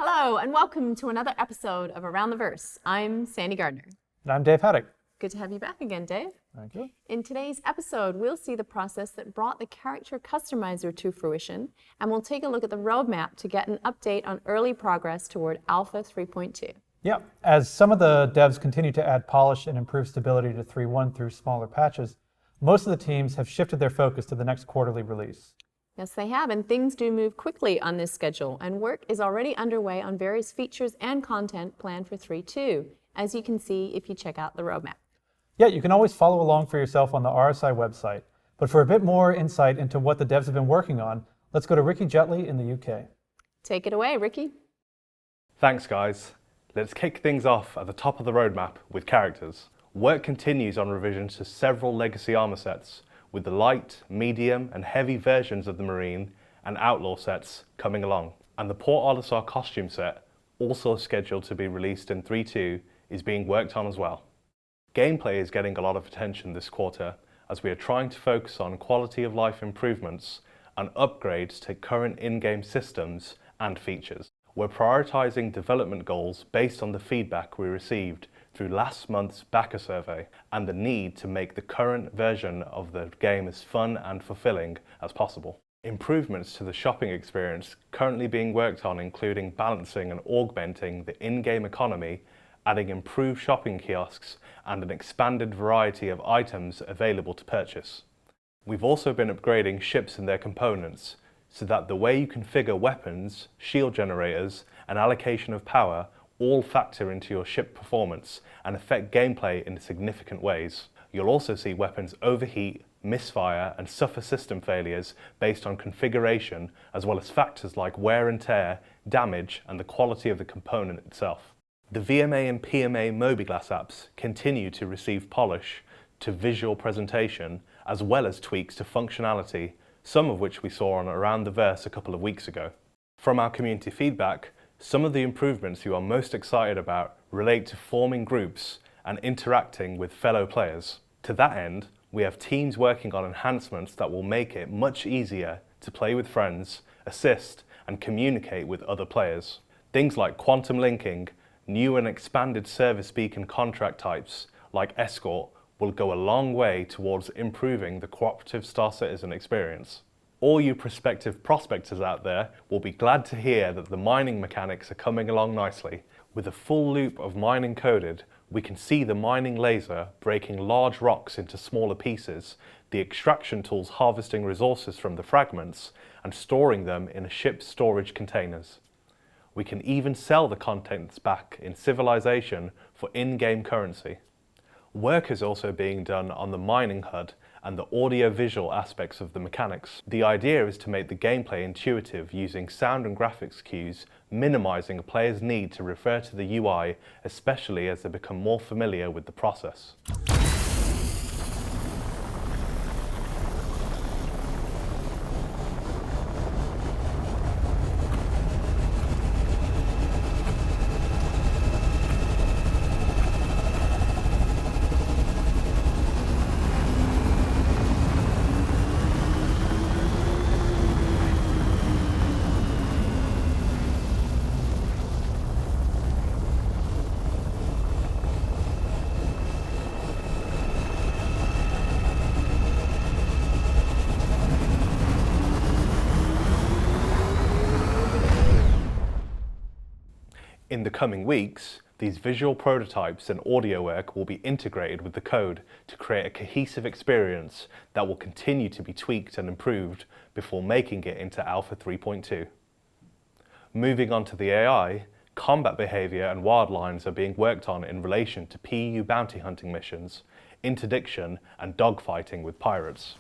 Hello, and welcome to another episode of Around the Verse. I'm Sandy Gardner. And I'm Dave Haddock. Good to have you back again, Dave. Thank you. In today's episode, we'll see the process that brought the character customizer to fruition, and we'll take a look at the roadmap to get an update on early progress toward Alpha 3.2. Yeah, as some of the devs continue to add polish and improve stability to 3.1 through smaller patches, most of the teams have shifted their focus to the next quarterly release. Yes, they have, and things do move quickly on this schedule, and work is already underway on various features and content planned for 3.2, as you can see if you check out the roadmap. Yeah, you can always follow along for yourself on the RSI website, but for a bit more insight into what the devs have been working on, let's go to Ricky Jetley in the UK. Take it away, Ricky. Thanks, guys. Let's kick things off at the top of the roadmap with characters. Work continues on revisions to several legacy armor sets, with the light, medium, and heavy versions of the Marine and Outlaw sets coming along. And the Port Olisar costume set, also scheduled to be released in 3.2, is being worked on as well. Gameplay is getting a lot of attention this quarter, as we are trying to focus on quality of life improvements and upgrades to current in-game systems and features. We're prioritizing development goals based on the feedback we received through last month's backer survey and the need to make the current version of the game as fun and fulfilling as possible. Improvements to the shopping experience currently being worked on, including balancing and augmenting the in-game economy, adding improved shopping kiosks and an expanded variety of items available to purchase. We've also been upgrading ships and their components so that the way you configure weapons, shield generators, and allocation of power all factor into your ship performance and affect gameplay in significant ways. You'll also see weapons overheat, misfire, and suffer system failures based on configuration, as well as factors like wear and tear, damage, and the quality of the component itself. The VMA and PMA Mobiglass apps continue to receive polish to visual presentation, as well as tweaks to functionality, some of which we saw on Around the Verse a couple of weeks ago. From our community feedback, some of the improvements you are most excited about relate to forming groups and interacting with fellow players. To that end, we have teams working on enhancements that will make it much easier to play with friends, assist, and communicate with other players. Things like quantum linking, new and expanded service beacon contract types like escort will go a long way towards improving the cooperative Star Citizen experience. All you prospective prospectors out there will be glad to hear that the mining mechanics are coming along nicely. With a full loop of mining coded, we can see the mining laser breaking large rocks into smaller pieces, the extraction tools harvesting resources from the fragments and storing them in a ship's storage containers. We can even sell the contents back in Civilization for in-game currency. Work is also being done on the mining HUD and the audio-visual aspects of the mechanics. The idea is to make the gameplay intuitive using sound and graphics cues, minimizing a player's need to refer to the UI, especially as they become more familiar with the process. In the coming weeks, these visual prototypes and audio work will be integrated with the code to create a cohesive experience that will continue to be tweaked and improved before making it into Alpha 3.2. Moving on to the AI, combat behavior and wildlines are being worked on in relation to PU bounty hunting missions, interdiction, and dogfighting with pirates.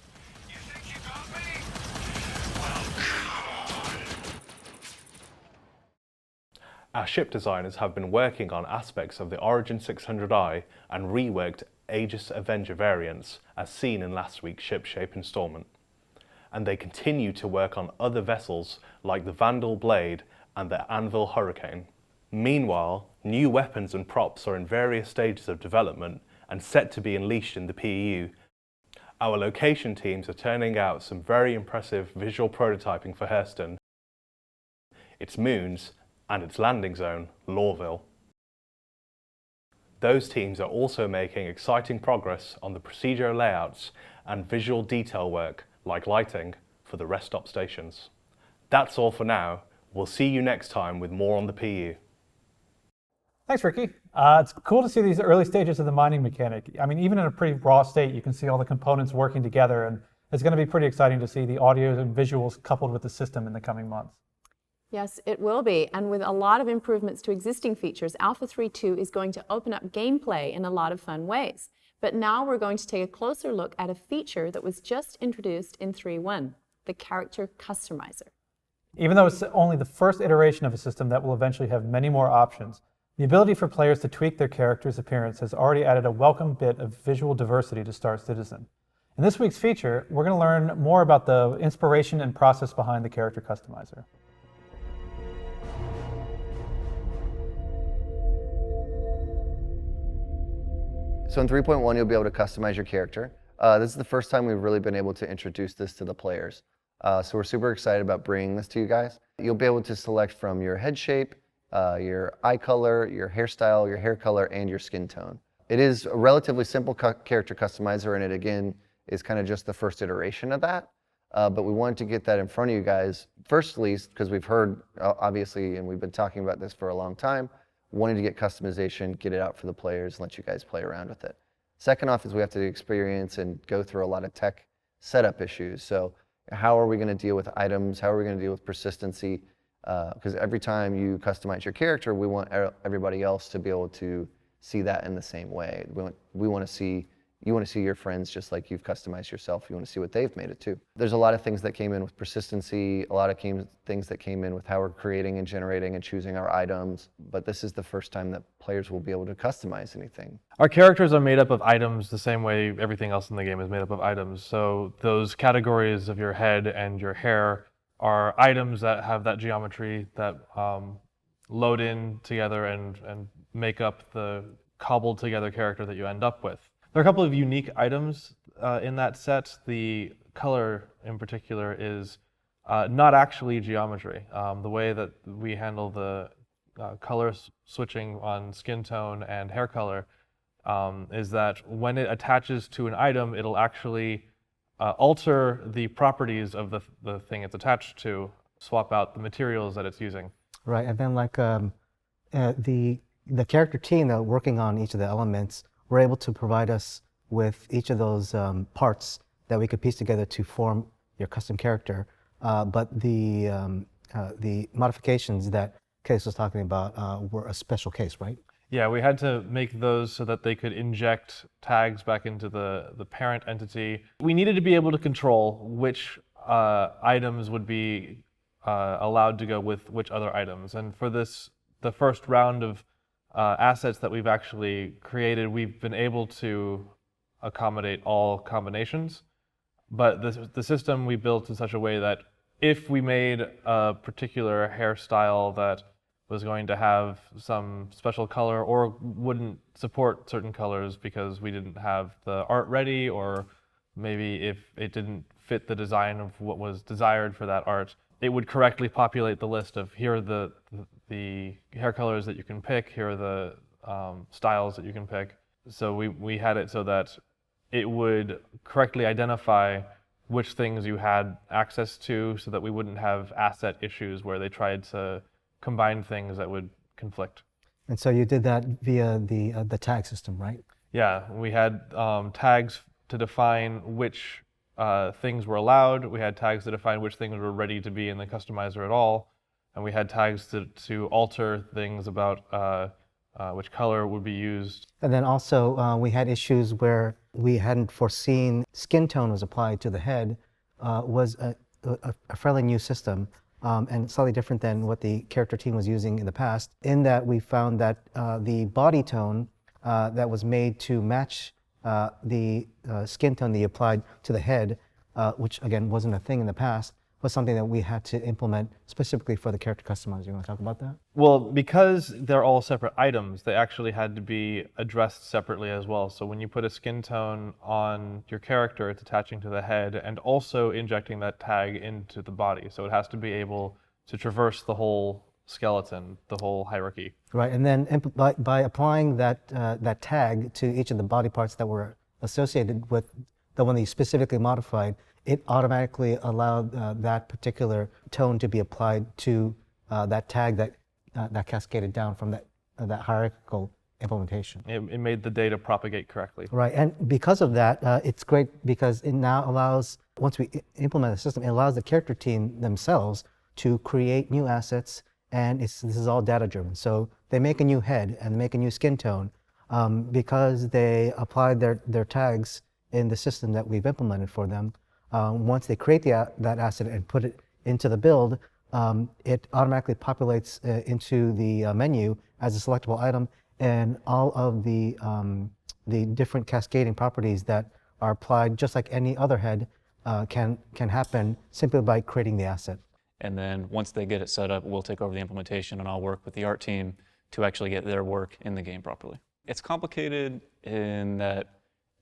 Our ship designers have been working on aspects of the Origin 600i and reworked Aegis Avenger variants as seen in last week's ship shape installment. And they continue to work on other vessels like the Vandal Blade and the Anvil Hurricane. Meanwhile, new weapons and props are in various stages of development and set to be unleashed in the PEU. Our location teams are turning out some very impressive visual prototyping for Hurston, its moons, and its landing zone, Lorville. Those teams are also making exciting progress on the procedural layouts and visual detail work, like lighting, for the rest stop stations. That's all for now. We'll see you next time with more on the PU. Thanks, Ricky. It's cool to see these early stages of the mining mechanic. I mean, even in a pretty raw state, you can see all the components working together, and it's going to be pretty exciting to see the audio and visuals coupled with the system in the coming months. Yes, it will be. And with a lot of improvements to existing features, Alpha 3.2 is going to open up gameplay in a lot of fun ways. But now we're going to take a closer look at a feature that was just introduced in 3.1, the character customizer. Even though it's only the first iteration of a system that will eventually have many more options, the ability for players to tweak their character's appearance has already added a welcome bit of visual diversity to Star Citizen. In this week's feature, we're going to learn more about the inspiration and process behind the character customizer. So in 3.1, you'll be able to customize your character. This is the first time we've really been able to introduce this to the players. So we're super excited about bringing this to you guys. You'll be able to select from your head shape, your eye color, your hairstyle, your hair color, and your skin tone. It is a relatively simple character customizer, and it again is kind of just the first iteration of that. But we wanted to get that in front of you guys, firstly, because we've heard, obviously, and we've been talking about this for a long time, wanting to get customization, get it out for the players, and let you guys play around with it. Second off is we have to experience and go through a lot of tech setup issues. So how are we going to deal with items? How are we going to deal with persistency? Because every time you customize your character, we want everybody else to be able to see that in the same way. We want to see, you want to see your friends just like you've customized yourself. You want to see what they've made it too. There's a lot of things that came in with persistency, a lot of things that came in with how we're creating and generating and choosing our items. But this is the first time that players will be able to customize anything. Our characters are made up of items the same way everything else in the game is made up of items. So those categories of your head and your hair are items that have that geometry that load in together and make up the cobbled together character that you end up with. There are a couple of unique items in that set. The color in particular is not actually geometry. The way that we handle the color switching on skin tone and hair color is that when it attaches to an item, it'll actually alter the properties of the thing it's attached to, swap out the materials that it's using. Right, and then like the character team that working on each of the elements were able to provide us with each of those parts that we could piece together to form your custom character. But the modifications that Case was talking about were a special case, right? Yeah, we had to make those so that they could inject tags back into the parent entity. We needed to be able to control which items would be allowed to go with which other items. And for this, the first round of assets that we've actually created, we've been able to accommodate all combinations. But the system we built in such a way that if we made a particular hairstyle that was going to have some special color or wouldn't support certain colors because we didn't have the art ready, or maybe if it didn't fit the design of what was desired for that art, it would correctly populate the list of here are the hair colors that you can pick, here are the styles that you can pick. So we had it so that it would correctly identify which things you had access to so that we wouldn't have asset issues where they tried to combine things that would conflict. And so you did that via the tag system, right? Yeah, we had tags to define which things were allowed. We had tags to define which things were ready to be in the customizer at all. And we had tags to alter things about which color would be used. And then also we had issues where we hadn't foreseen skin tone was applied to the head, was a fairly new system. And slightly different than what the character team was using in the past, in that we found that the body tone that was made to match the skin tone that you applied to the head, which again wasn't a thing in the past, was something that we had to implement specifically for the character customizer. You want to talk about that? Well, because they're all separate items, they actually had to be addressed separately as well. So when you put a skin tone on your character, it's attaching to the head and also injecting that tag into the body. So it has to be able to traverse the whole skeleton, the whole hierarchy. Right, and then by applying that tag to each of the body parts that were associated with the one that you specifically modified, it automatically allowed that particular tone to be applied to that tag that cascaded down from that hierarchical implementation. It made the data propagate correctly. Right, and because of that, it's great because it now allows, once we implement the system, it allows the character team themselves to create new assets, and this is all data driven. So they make a new head and they make a new skin tone because they applied their tags in the system that we've implemented for them. Once they create that asset and put it into the build, it automatically populates into the menu as a selectable item, and all of the different cascading properties that are applied, just like any other head, can happen simply by creating the asset. And then once they get it set up, we'll take over the implementation and I'll work with the art team to actually get their work in the game properly. It's complicated in that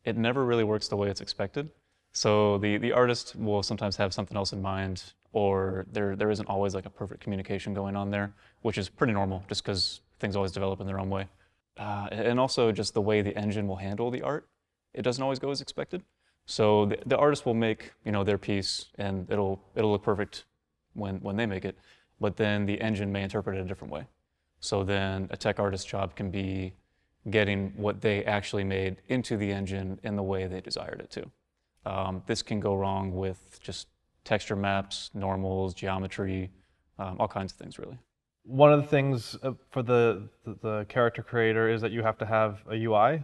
it never really works the way it's expected. So the artist will sometimes have something else in mind, or there isn't always like a perfect communication going on there, which is pretty normal just because things always develop in their own way. And also just the way the engine will handle the art, it doesn't always go as expected. So the artist will make, their piece and it'll look perfect when they make it, but then the engine may interpret it a different way. So then a tech artist's job can be getting what they actually made into the engine in the way they desired it to. This can go wrong with just texture maps, normals, geometry, all kinds of things really. One of the things for the character creator is that you have to have a UI.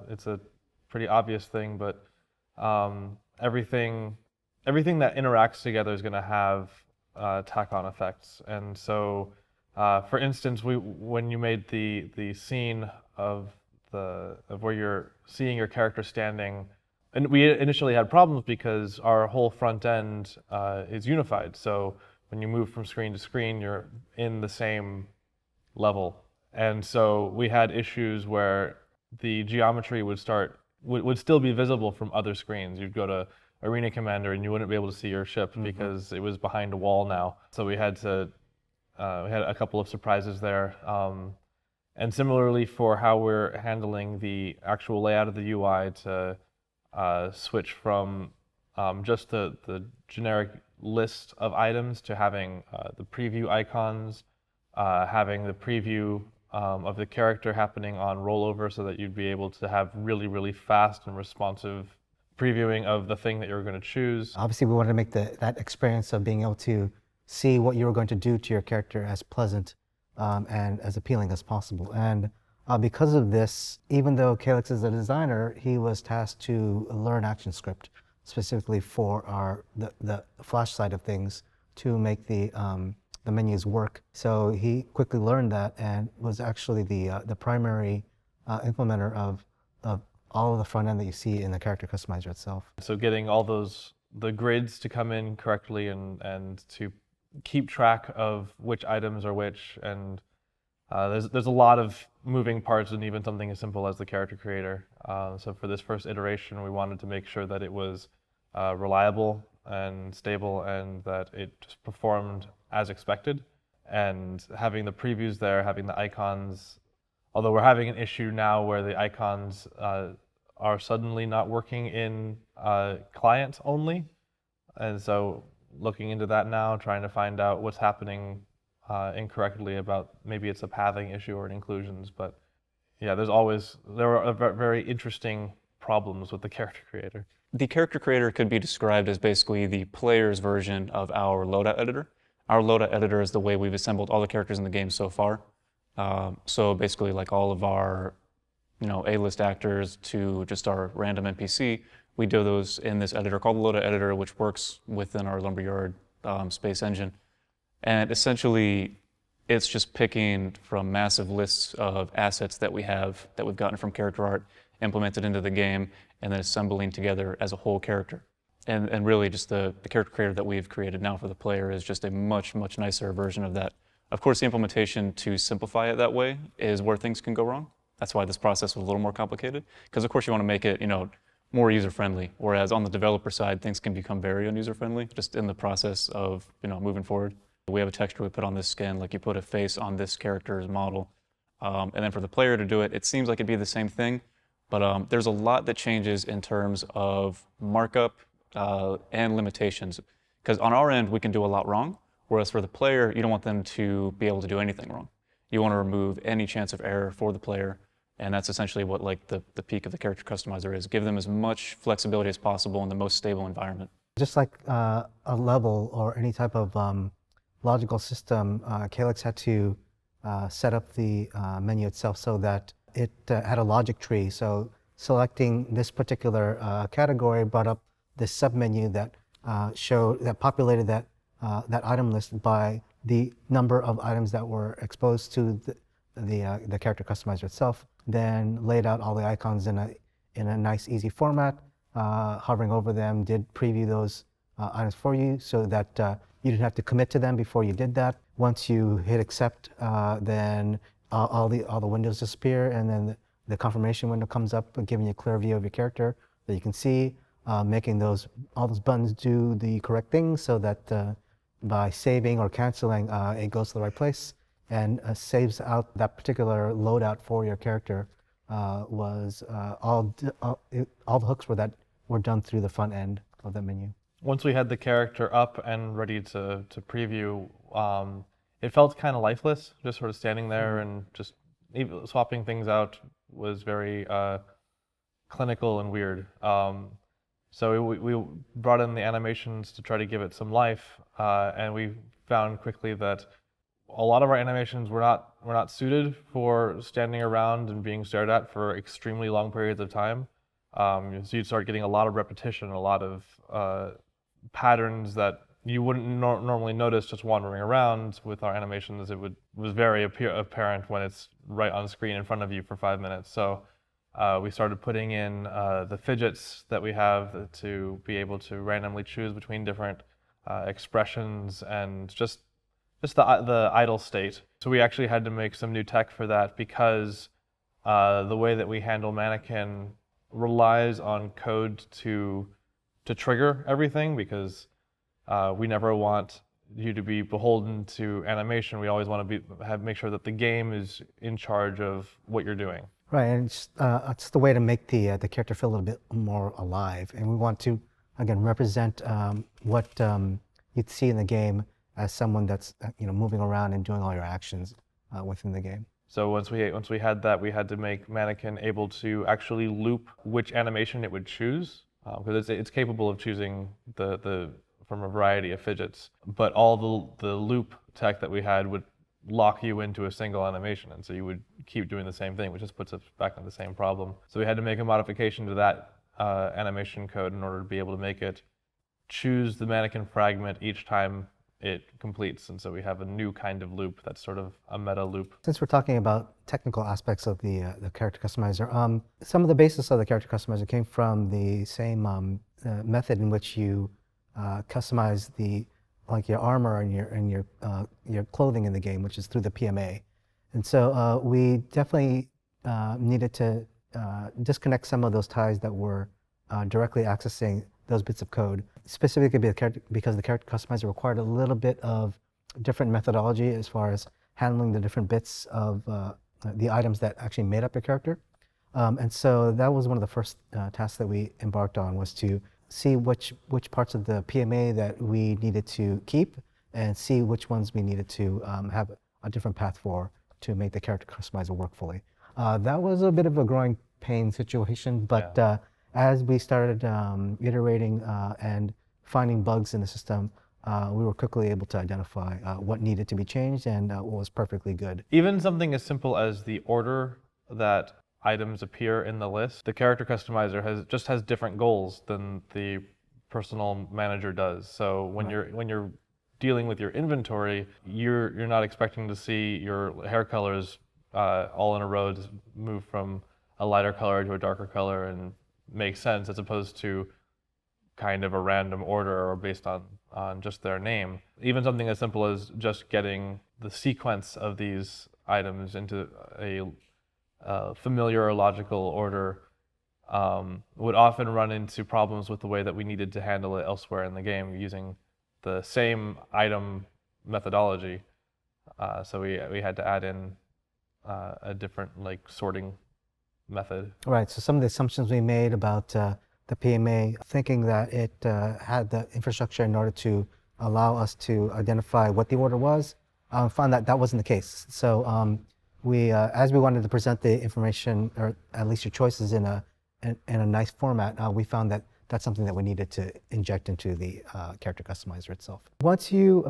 It's a pretty obvious thing, but everything that interacts together is going to have tack-on effects. And so, for instance, when you made the scene of where you're seeing your character standing, and we initially had problems because our whole front end is unified. So when you move from screen to screen, you're in the same level. And so we had issues where the geometry would still be visible from other screens. You'd go to Arena Commander and you wouldn't be able to see your ship because it was behind a wall now. So we had a couple of surprises there. And similarly for how we're handling the actual layout of the UI to switch from just the generic list of items to having the preview icons, having the preview of the character happening on rollover so that you'd be able to have really, really fast and responsive previewing of the thing that you're going to choose. Obviously, we wanted to make that experience of being able to see what you were going to do to your character as pleasant and as appealing as possible. And because of this, even though Calix is a designer, he was tasked to learn ActionScript specifically for the Flash side of things to make the menus work. So he quickly learned that and was actually the primary implementer of all of the front end that you see in the character customizer itself. So getting all the grids to come in correctly and to keep track of which items are which, and there's a lot of moving parts in even something as simple as the character creator. So for this first iteration, we wanted to make sure that it was reliable and stable and that it just performed as expected. And having the previews there, having the icons, although we're having an issue now where the icons are suddenly not working in client only. And so looking into that now, trying to find out what's happening incorrectly about maybe it's a pathing issue or an inclusions, but yeah, there are very interesting problems with the character creator. The character creator could be described as basically the player's version of our loadout editor. Our loadout editor is the way we've assembled all the characters in the game so far. So basically like all of our A-list actors to just our random NPC, we do those in this editor called the loadout editor, which works within our Lumberyard space engine. And essentially, it's just picking from massive lists of assets that we've gotten from character art, implemented into the game, and then assembling together as a whole character. And really just the character creator that we've created now for the player is just a much, much nicer version of that. Of course, the implementation to simplify it that way is where things can go wrong. That's why this process was a little more complicated, because of course you want to make it, more user-friendly, whereas on the developer side, things can become very user-friendly just in the process of, moving forward. We have a texture we put on this skin, like you put a face on this character's model. And then for the player to do it, it seems like it'd be the same thing, but there's a lot that changes in terms of markup and limitations. Because on our end, we can do a lot wrong, whereas for the player, you don't want them to be able to do anything wrong. You want to remove any chance of error for the player, and that's essentially what like the peak of the character customizer is. Give them as much flexibility as possible in the most stable environment. Just like a level or any type of logical system, Calyx had to set up the menu itself so that it had a logic tree. So selecting this particular category brought up this submenu that populated that item list by the number of items that were exposed to the character customizer itself. Then laid out all the icons in a nice, easy format. Hovering over them did preview those items for you, so that you didn't have to commit to them before you did that. Once you hit accept, then all the windows disappear, and then the confirmation window comes up, giving you a clear view of your character that you can see, making all those buttons do the correct thing, so that by saving or canceling, it goes to the right place and saves out that particular loadout for your character. All the hooks were done through the front end of the menu. Once we had the character up and ready to preview, it felt kind of lifeless, just sort of standing there, and just even swapping things out was very clinical and weird. So we brought in the animations to try to give it some life, and we found quickly that a lot of our animations were not suited for standing around and being stared at for extremely long periods of time. So you'd start getting a lot of repetition, a lot of patterns that you wouldn't normally notice just wandering around. With our animations, was very apparent when it's right on screen in front of you for 5 minutes. So we started putting in the fidgets that we have to be able to randomly choose between different expressions and just the idle state. So we actually had to make some new tech for that, because the way that we handle Mannequin relies on code to trigger everything, because we never want you to be beholden to animation. We always want to make sure that the game is in charge of what you're doing. Right, and it's the way to make the character feel a little bit more alive. And we want to, again, represent what you'd see in the game as someone that's moving around and doing all your actions within the game. So once we had that, we had to make Mannequin able to actually loop which animation it would choose, because it's capable of choosing from a variety of fidgets. But all the loop tech that we had would lock you into a single animation, and so you would keep doing the same thing, which just puts us back on the same problem. So we had to make a modification to that animation code in order to be able to make it choose the Mannequin fragment each time it completes, and so we have a new kind of loop that's sort of a meta loop. Since we're talking about technical aspects of the character customizer, some of the basis of the character customizer came from the same method in which you customize your armor and your clothing in the game, which is through the PMA. And so we definitely needed to disconnect some of those ties that were directly accessing those bits of code, specifically because the character customizer required a little bit of different methodology as far as handling the different bits of the items that actually made up your character. And so that was one of the first tasks that we embarked on, was to see which parts of the PMA that we needed to keep, and see which ones we needed to have a different path for to make the character customizer work fully. That was a bit of a growing pain situation, but yeah. As we started iterating and finding bugs in the system, we were quickly able to identify what needed to be changed and what was perfectly good. Even something as simple as the order that items appear in the list, the character customizer has different goals than the personal manager does. So when you're dealing with your inventory, you're not expecting to see your hair colors all in a row to move from a lighter color to a darker color and make sense, as opposed to kind of a random order or based on just their name. Even something as simple as just getting the sequence of these items into a familiar or logical order would often run into problems with the way that we needed to handle it elsewhere in the game, using the same item methodology. So we had to add in a different like sorting method. Right. So some of the assumptions we made about the PMA, thinking that it had the infrastructure in order to allow us to identify what the order was, found that that wasn't the case. So we, as we wanted to present the information, or at least your choices in a nice format, we found that that's something that we needed to inject into the character customizer itself. Once you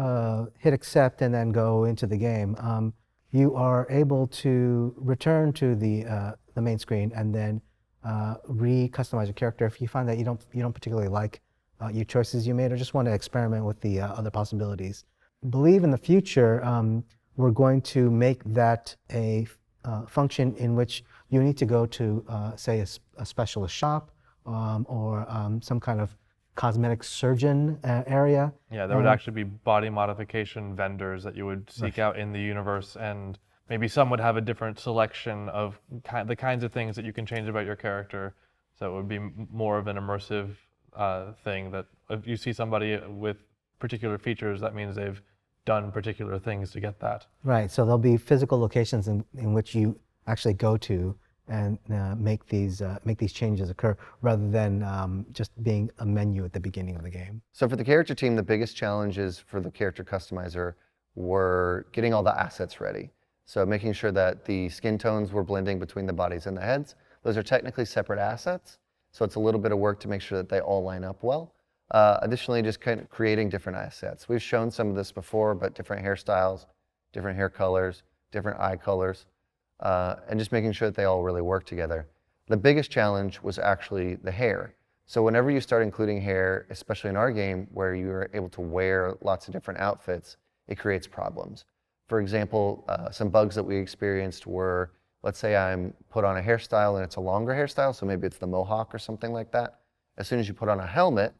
hit accept and then go into the game, you are able to return to the main screen and then re-customize your character if you find that you don't particularly like your choices you made or just want to experiment with the other possibilities. Believe in the future, we're going to make that a function in which you need to go to, say, a specialist shop or some kind of cosmetic surgeon area. Yeah, there would actually be body modification vendors that you would seek out in the universe, and maybe some would have a different selection of the kinds of things that you can change about your character. So it would be more of an immersive thing, that if you see somebody with particular features, that means they've done particular things to get that. Right, so there'll be physical locations in which you actually go to and make these changes occur, rather than just being a menu at the beginning of the game. So for the character team, the biggest challenges for the character customizer were getting all the assets ready. So making sure that the skin tones were blending between the bodies and the heads. Those are technically separate assets, so it's a little bit of work to make sure that they all line up well. Additionally, just kind of creating different assets. We've shown some of this before, but different hairstyles, different hair colors, different eye colors, and just making sure that they all really work together. The biggest challenge was actually the hair. So whenever you start including hair, especially in our game where you are able to wear lots of different outfits, it creates problems. For example, some bugs that we experienced were, let's say I'm put on a hairstyle and it's a longer hairstyle, so maybe it's the mohawk or something like that. As soon as you put on a helmet,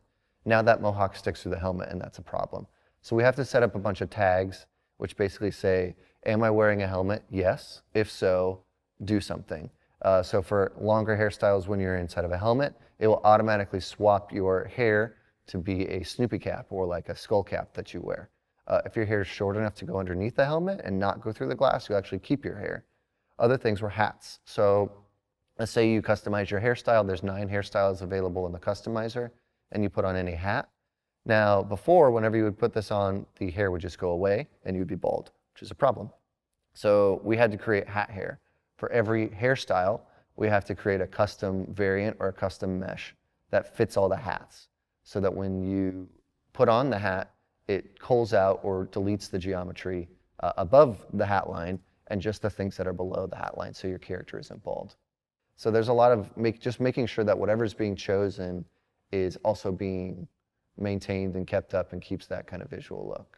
now that mohawk sticks through the helmet, and that's a problem. So we have to set up a bunch of tags which basically say, am I wearing a helmet? Yes. If so, do something. So for longer hairstyles, when you're inside of a helmet, it will automatically swap your hair to be a Snoopy cap or like a skull cap that you wear. If your hair is short enough to go underneath the helmet and not go through the glass, you'll actually keep your hair. Other things were hats. So let's say you customize your hairstyle. There's 9 hairstyles available in the customizer, and you put on any hat. Now, before, whenever you would put this on, the hair would just go away and you'd be bald, which is a problem. So we had to create hat hair. For every hairstyle, we have to create a custom variant or a custom mesh that fits all the hats, so that when you put on the hat, it culls out or deletes the geometry above the hat line and just the things that are below the hat line, so your character isn't bald. So there's a lot of just making sure that whatever's being chosen is also being maintained and kept up and keeps that kind of visual look.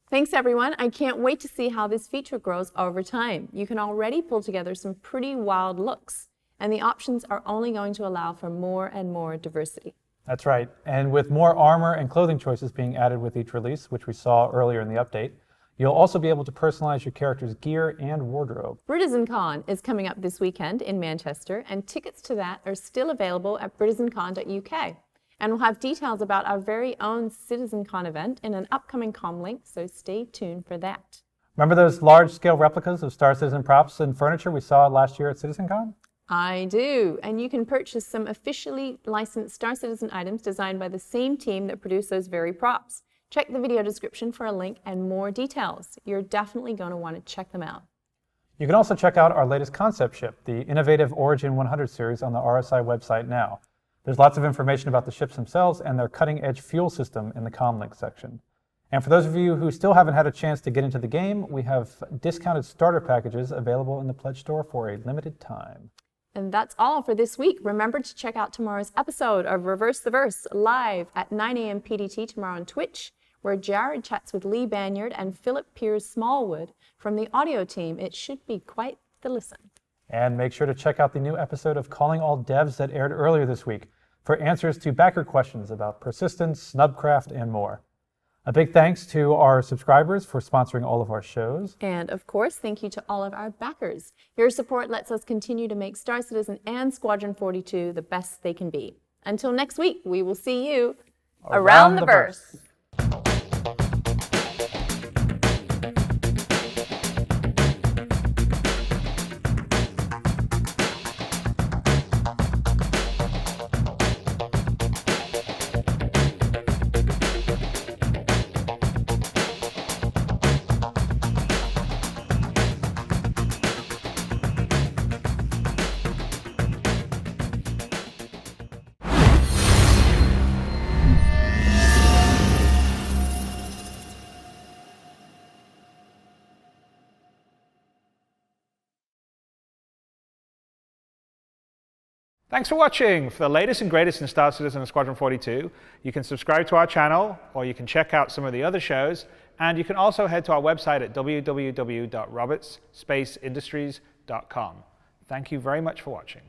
Thanks, everyone. I can't wait to see how this feature grows over time. You can already pull together some pretty wild looks, and the options are only going to allow for more and more diversity. That's right. And with more armor and clothing choices being added with each release, which we saw earlier in the update, you'll also be able to personalize your character's gear and wardrobe. BritizonCon is coming up this weekend in Manchester, and tickets to that are still available at britizoncon.uk. And we'll have details about our very own CitizenCon event in an upcoming comlink, so stay tuned for that. Remember those large-scale replicas of Star Citizen props and furniture we saw last year at CitizenCon? I do, and you can purchase some officially licensed Star Citizen items designed by the same team that produced those very props. Check the video description for a link and more details. You're definitely going to want to check them out. You can also check out our latest concept ship, the innovative Origin 100 series, on the RSI website now. There's lots of information about the ships themselves and their cutting-edge fuel system in the comlink section. And for those of you who still haven't had a chance to get into the game, we have discounted starter packages available in the Pledge Store for a limited time. And that's all for this week. Remember to check out tomorrow's episode of Reverse the Verse live at 9 a.m. PDT tomorrow on Twitch, where Jared chats with Lee Banyard and Philip Piers-Smallwood from the audio team. It should be quite the listen. And make sure to check out the new episode of Calling All Devs that aired earlier this week for answers to backer questions about persistence, snubcraft, and more. A big thanks to our subscribers for sponsoring all of our shows. And of course, thank you to all of our backers. Your support lets us continue to make Star Citizen and Squadron 42 the best they can be. Until next week, we will see you around the verse. Thanks for watching. For the latest and greatest in Star Citizen and Squadron 42, you can subscribe to our channel, or you can check out some of the other shows, and you can also head to our website at www.robertsspaceindustries.com. Thank you very much for watching.